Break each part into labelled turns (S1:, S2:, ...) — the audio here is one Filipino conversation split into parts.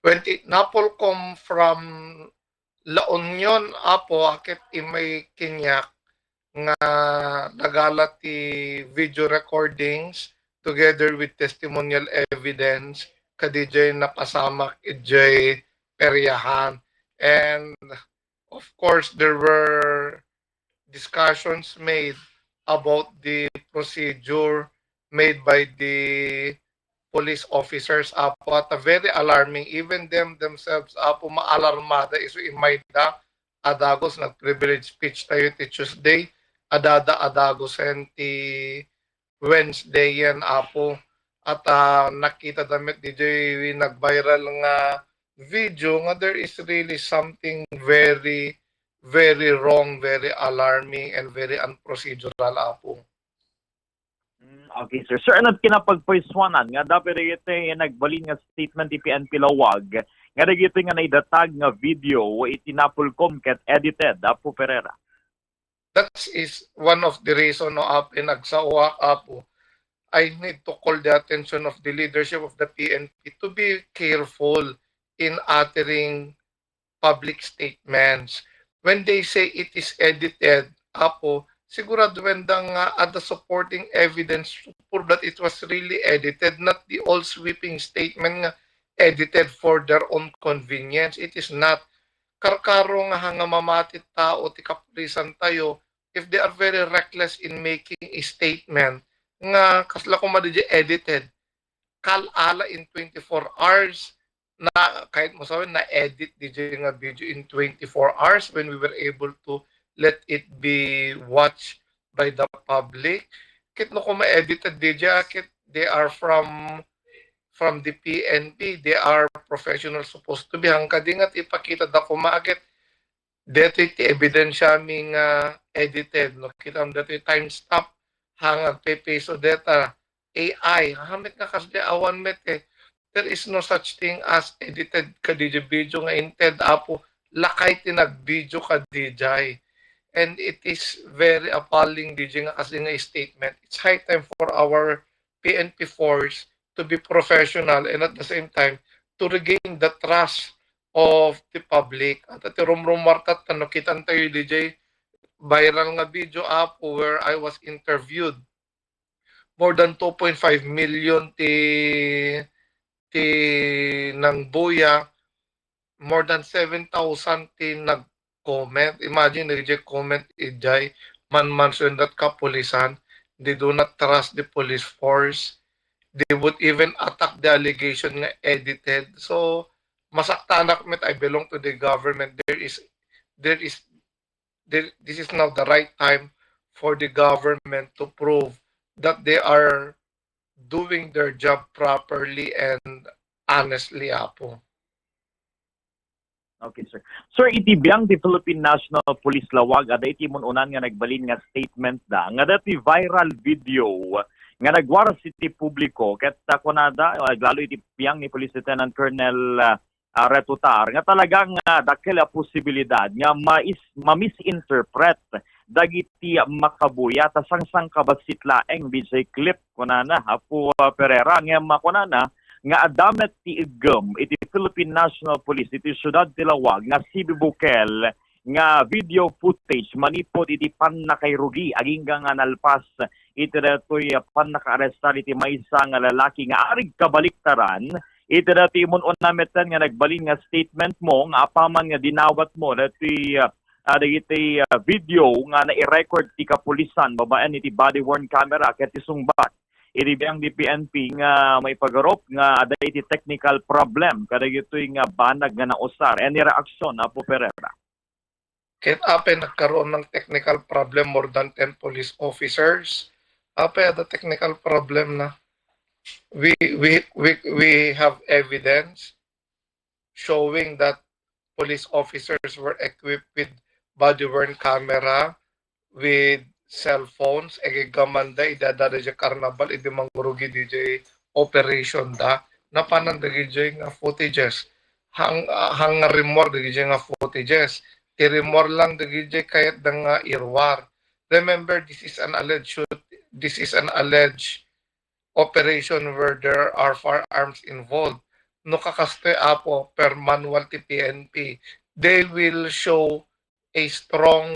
S1: When it napolkom from La Union apo akit imay kinyak nga nagala ti video recordings together with testimonial evidence kadijay napasamak ijay peryahan. And of course there were discussions made about the procedure made by the police officers apo at very alarming. Even them themselves apo maalarmada iso imayda adagos nag-privilege speech tayo ti Tuesday, adada adagos and ti Wednesday yan apo. At nakita damit DJ nag-viral nga video nga there is really something very very wrong, very alarming, and very unprocedural apo.
S2: Okay, sir. Sir, ano kinapagpaiswanan nga dapat ito nagbalin nga statement ti PNP Lawag nga dagito nga naidatag nga video itinapulkom ket edited Apo Pereira.
S1: That is one of the reason no apo nagsawak apo. I need to call the attention of the leadership of the PNP to be careful in uttering public statements. When they say it is edited, apo, sigurado wendang at the supporting evidence to prove that it was really edited, not the all sweeping statement nga edited for their own convenience. It is not. Karkaro nga hanga mamatit tao ti kapulisan tayo if they are very reckless in making a statement nga kasla ko madiji edited kalala in 24 hours na kahit mo sabihin na edit DJ nga video in 24 hours when we were able to let it be watched by the public. Kit no ko ma-edited DJ kit they are from the PNP, they are professionals supposed to be. Hanggang dingat ipakita da kumakit dito ti ebidensya ming edited. No? Kita mo dito timestamp hanggang peso data AI. Hamit nga kasi awan met eh. There is no such thing as edited ka DJ video nga inted apo lakay tinag video ka DJ. And it is very appalling DJ nga kasi nga statement. It's high time for our PNP force to be professional and at the same time to regain the trust of the public. At rumrumartat na nakitan tayo DJ viral nga video apo where I was interviewed. More than 2.5 million ti ng buya, more than 7,000 ti nag-comment. Imagine DJ comment ijay man that kapulisan. They do not trust the police force. They would even attack the allegation nga edited. So, masaktanak met I belong to the government. This is now the right time for the government to prove that they are doing their job properly and honestly apo.
S2: Okay, sir. Sir, itibiyang di Philippine National Police Lawag ada iti unan nga nagbalin nga statement da nga dati viral video nga nagwara ti publiko ket kunada lalo iti biyang ni Police Lieutenant Colonel Retutar nga talagang dakkel a posibilidad nga ma-misinterpret dagiti makabuya ta sangsang kabasit laeng DJ clip kunana Apo Pereira nga makunana nga adamet ti igem iti Philippine National Police iti syudad ti Lawag nga si Bukel nga video footage manipod iti pannakayrugi aging nga nalpas iti datoy pannakaarestar iti maysa nga lalaki nga arig kabaliktaran iti dati mon onametan nga nagbalin nga statement mo nga apaman nga dinawat mo dati dagiti video nga na-record ti kapulisan babaan iti body worn camera ket isungbat iti biyang di PNP nga may pagarop nga ada iti technical problem kada gitoy nga banag nga nausar. Any reaction Apo Pereira?
S1: Kaya ape nagkaroon ng technical problem more than 10 police officers. Ape ada technical problem na. We have evidence showing that police officers were equipped with body worn camera, with cell phones, gamanda idadada sa carnival, idi mangrugi DJ operation da, napanan DJ nga footages, hang remor DJ nga footages, ti-remor lang DJ kayat da nga irwar. Remember, this is an alleged operation where there are firearms involved. no kakaste apo per manual ti PNP, they will show a strong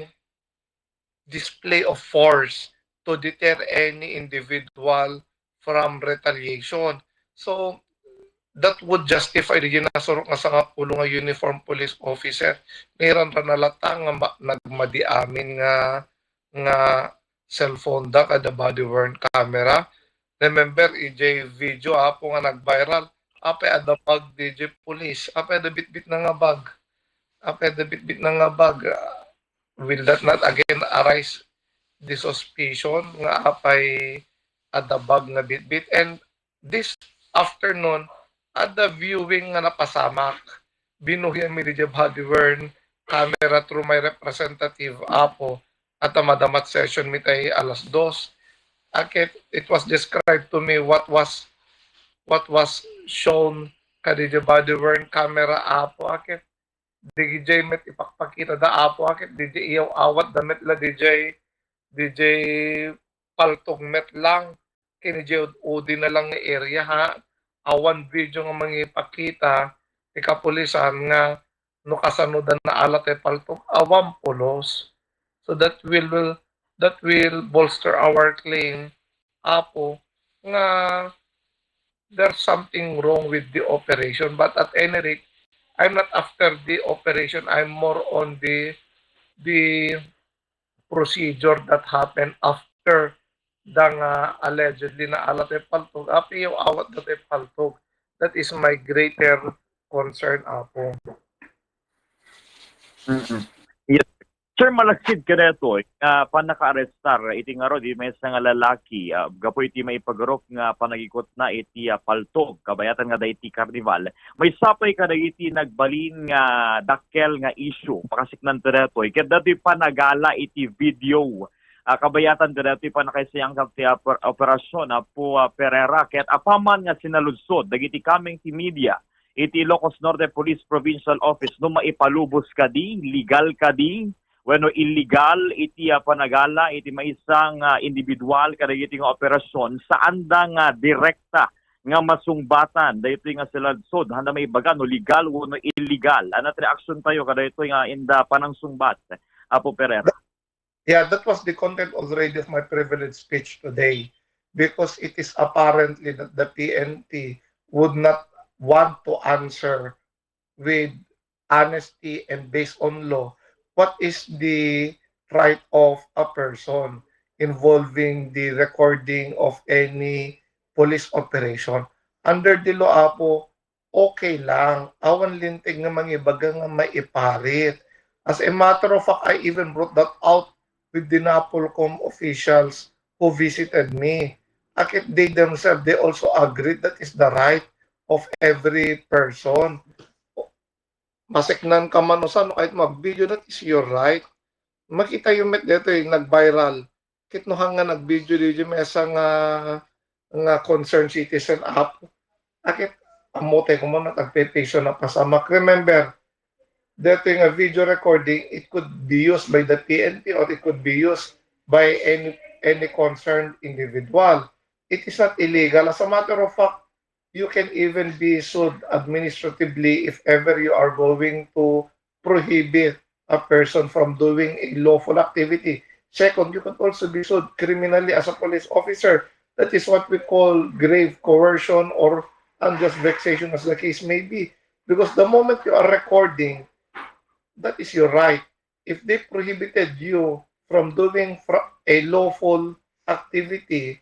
S1: display of force to deter any individual from retaliation. So that would justify the ginasuro nga sa pulo nga uniform police officer. Meron ra nalata nga nagmadi amin nga cellphone da kada body worn camera. Remember EJ video apo nga nag-viral. Apay ada bag DJ police. Apay ada bitbit na nga bag. Apay ada bitbit na nga bag. Will that not again arise the suspicion nga apay ada bag nga bitbit? And this afternoon, ada viewing nga napasamak. Binuhian mi DJ body worn camera through my representative apo at a madamat session mi tay alas 2. Akit it was described to me what was shown ka DJ body worn camera apo akit DJ met ipakpakita da apo akit DJ iyaw awat damit la DJ paltog met lang kini udi na lang nga area ha awan video nga mangipakita ti kapulisan nga no kasanudan na alat paltog awam pulos, so that will bolster our claim apo nga there's something wrong with the operation, but at any rate I'm not after the operation, I'm more on the procedure that happened after dang allegedly na alat paltog api yung awat dat paltog. That is my greater concern apo.
S2: Yes. Sir, malaksid ka neto, panaka-arrestar, iti nga ro, di may isa nga lalaki, gapo iti may pagarok nga panagikot na iti paltog, kabayatan nga da iti karnival. May sapay ka na iti nagbalin nga dakkel nga issue, pakasiknan ka neto, ket dati panagala iti video, kabayatan ka neto, panakaisayang sa operasyon, po Pereira, ket apaman nga sinaludsod, dagiti kaming ti media, iti Ilocos Norte Police Provincial Office, no maipalubos ka di, legal ka di, bueno illegal iti panagala iti maisang individual kadagiti nga operasyon saan da nga direkta nga masungbatan daytoy nga siladsod handa may baga no legal wenno illegal anat reaction tayo kadaytoy nga inda panang sungbat Apo Pereira.
S1: Yeah, that was the content already of my privileged speech today, because it is apparently that the PNP would not want to answer with honesty and based on law what is the right of a person involving the recording of any police operation. Under the law apo, okay lang. Awan linting nga mangibaga nga maiparit. As a matter of fact, I even brought that out with the NAPOLCOM officials who visited me. Akit they themselves, they also agreed that is the right of every person. Masiknan ka man o saan, kahit mag-video, that is your right. Makita yung met dito yung nag-viral. Kitnuhang nga nag-video dito may isa nga concerned citizen app. Akit, amote ko mo na tagpe-patio na pasamak. Remember, dito yung video recording, it could be used by the PNP or it could be used by any concerned individual. It is not illegal. As a matter of fact, you can even be sued administratively if ever you are going to prohibit a person from doing a lawful activity. Second, you can also be sued criminally as a police officer. That is what we call grave coercion or unjust vexation, as the case may be. Because the moment you are recording, that is your right. If they prohibited you from doing a lawful activity,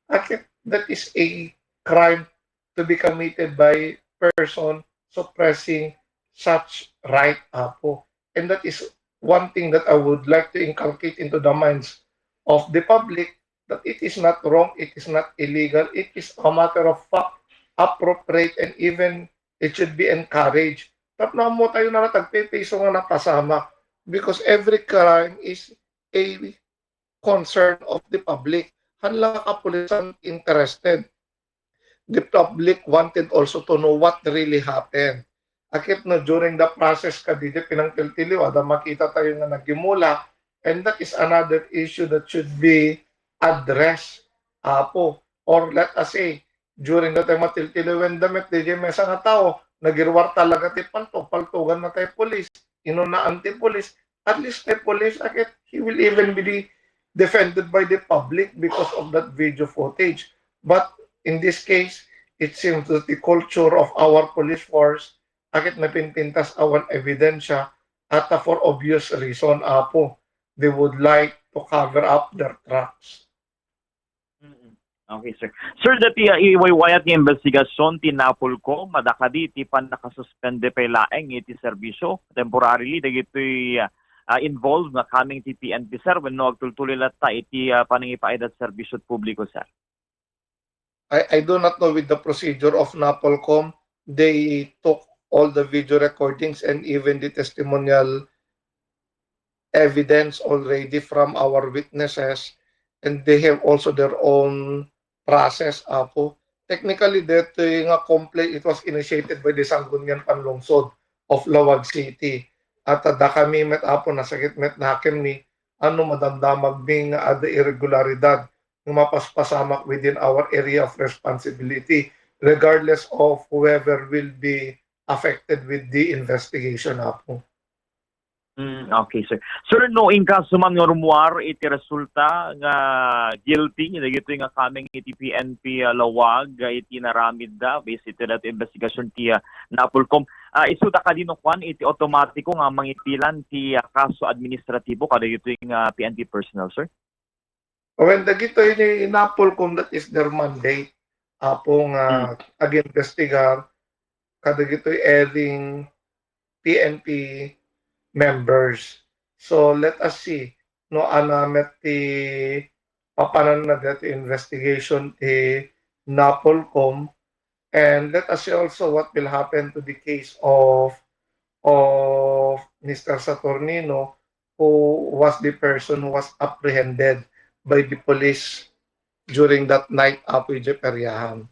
S1: that is a crime to be committed by person suppressing such right apo. And that is one thing that I would like to inculcate into the minds of the public, that it is not wrong, it is not illegal, it is a matter of fact, appropriate, and even it should be encouraged. Tap na mo tayo na tagpe-peso nga napasama, because every crime is a concern of the public. Hanlang kapulisan interested. The public wanted also to know what really happened. Akit na during the process ka dito pinangtiltiliw, ada makita tayo nga nagimula, and that is another issue that should be addressed apo. Or let us say, during the time matiltiliwen damit di mesa nga tao nagirwar talaga ti paltugan na tayo police inunaan ti police at least the police akit he will even be defended by the public because of that video footage. But in this case, it seems that the culture of our police force akit napinpintas awan ebidensya at for obvious reason apo they would like to cover up their tracks.
S2: Mm. Okay, sir. Sir, dati iwaywayat nga investigasyon ti Napolcom, madakadi ti pan nakasuspende pa laeng iti serbisyo temporarily dagitoy involved nga coming ti PNP, sir, when no agtultuloy latta iti panangipaed at serbisyo publiko, sir.
S1: I do not know with the procedure of Napolcom. They took all the video recordings and even the testimonial evidence already from our witnesses, and they have also their own process apo. Technically, that nga complaint, it was initiated by the Sangguniang Panlungsod of Lawag City. At da kami met apo nasakit met na hakim ni ano madamdamag ning ada irregularidad ng mapaspasamak within our area of responsibility regardless of whoever will be affected with the investigation apo.
S2: Okay, sir. Sir, no in kaso man nga rumuar iti resulta nga guilty dagito nga kaming iti PNP Lawag iti naramid da based iti that investigation ti Napolcom. Isuda ka din kwan iti automatiko nga mangitilan ti kaso administratibo kada ito nga PNP personnel, sir.
S1: When dagito ini Napolcom, that is their mandate apo nga ag-investigar kadagito airing PNP members. So let us see no anamet ti papanan na that investigation ti Napolcom, and let us see also what will happen to the case of Mr. Saturnino, who was the person who was apprehended by the police during that night apoy Jeperyahan.